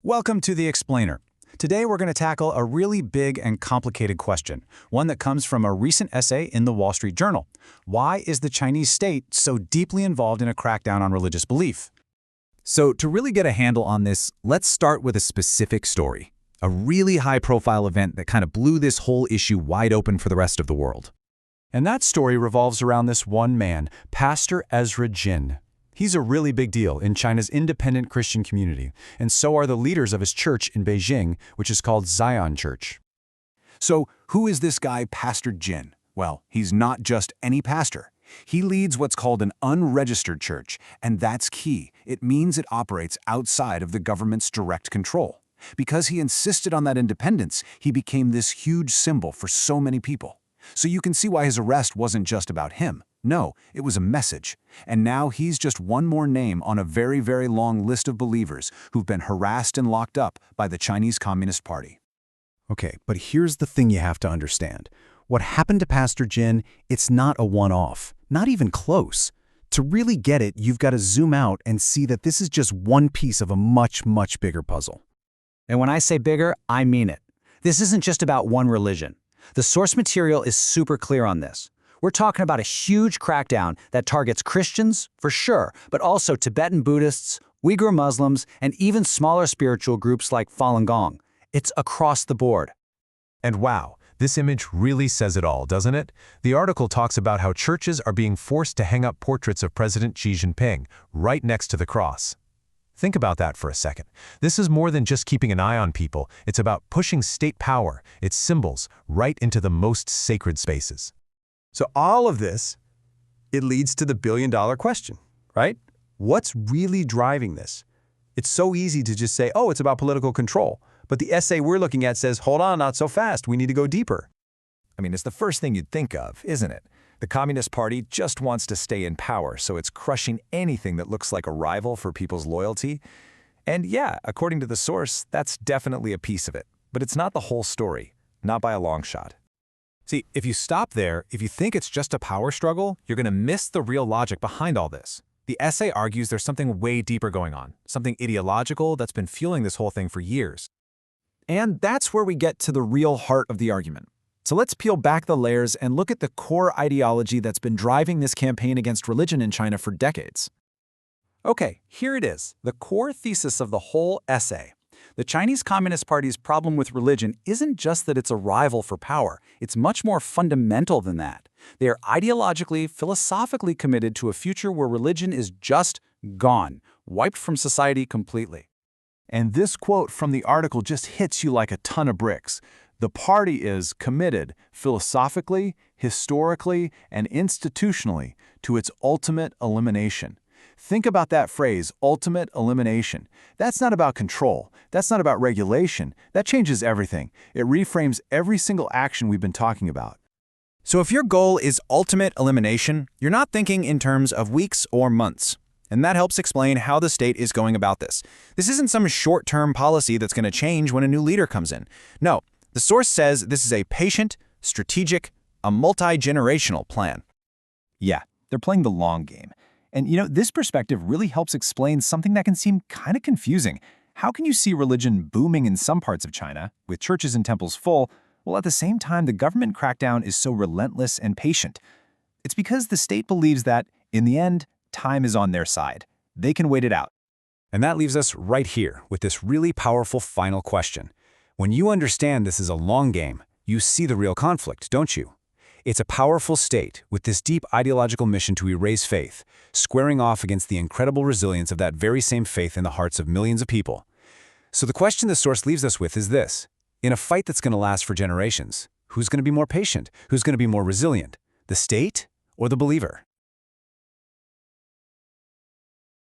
Welcome to The Explainer. Today we're going to tackle a really big and complicated question, one that comes from a recent essay in the Wall Street Journal. Why is the Chinese state so deeply involved in a crackdown on religious belief? So to really get a handle on this, let's start with a specific story. A really high-profile event that kind of blew this whole issue wide open for the rest of the world. And that story revolves around this one man, Pastor Ezra Jin. He's a really big deal in China's independent Christian community, and so are the leaders of his church in Beijing, which is called Zion Church. So, who is this guy, Pastor Jin? Well, he's not just any pastor. He leads what's called an unregistered church, and that's key. It means it operates outside of the government's direct control. Because he insisted on that independence, he became this huge symbol for so many people. So you can see why his arrest wasn't just about him. No, it was a message. And now he's just one more name on a very, very long list of believers who've been harassed and locked up by the Chinese Communist Party. Okay, but here's the thing you have to understand. What happened to Pastor Jin, it's not a one-off, not even close. To really get it, you've got to zoom out and see that this is just one piece of a much, much bigger puzzle. And when I say bigger, I mean it. This isn't just about one religion. The source material is super clear on this. We're talking about a huge crackdown that targets Christians, for sure, but also Tibetan Buddhists, Uyghur Muslims, and even smaller spiritual groups like Falun Gong. It's across the board. And wow, this image really says it all, doesn't it? The article talks about how churches are being forced to hang up portraits of President Xi Jinping right next to the cross. Think about that for a second. This is more than just keeping an eye on people. It's about pushing state power, its symbols, right into the most sacred spaces. So all of this, it leads to the billion-dollar question, right? What's really driving this? It's so easy to just say, oh, it's about political control. But the essay we're looking at says, hold on, not so fast. We need to go deeper. I mean, it's the first thing you'd think of, isn't it? The Communist Party just wants to stay in power, so it's crushing anything that looks like a rival for people's loyalty. And yeah, according to the source, that's definitely a piece of it. But it's not the whole story, not by a long shot. See, if you stop there, if you think it's just a power struggle, you're going to miss the real logic behind all this. The essay argues there's something way deeper going on, something ideological that's been fueling this whole thing for years. And that's where we get to the real heart of the argument. So let's peel back the layers and look at the core ideology that's been driving this campaign against religion in China for decades. Okay, here it is, the core thesis of the whole essay. The Chinese Communist Party's problem with religion isn't just that it's a rival for power. It's much more fundamental than that. They are ideologically, philosophically committed to a future where religion is just gone, wiped from society completely. And this quote from the article just hits you like a ton of bricks. The party is committed philosophically, historically, and institutionally to its ultimate elimination. Think about that phrase, ultimate elimination. That's not about control. That's not about regulation. That changes everything. It reframes every single action we've been talking about. So if your goal is ultimate elimination, you're not thinking in terms of weeks or months. And that helps explain how the state is going about this. This isn't some short-term policy that's going to change when a new leader comes in. No, the source says this is a patient, strategic, a multi-generational plan. Yeah, they're playing the long game. And this perspective really helps explain something that can seem kind of confusing. How can you see religion booming in some parts of China, with churches and temples full, while at the same time the government crackdown is so relentless and patient? It's because the state believes that, in the end, time is on their side. They can wait it out. And that leaves us right here with this really powerful final question. When you understand this is a long game, you see the real conflict, don't you? It's a powerful state with this deep ideological mission to erase faith, squaring off against the incredible resilience of that very same faith in the hearts of millions of people. So the question the source leaves us with is this. In a fight that's going to last for generations, who's going to be more patient? Who's going to be more resilient? The state or the believer?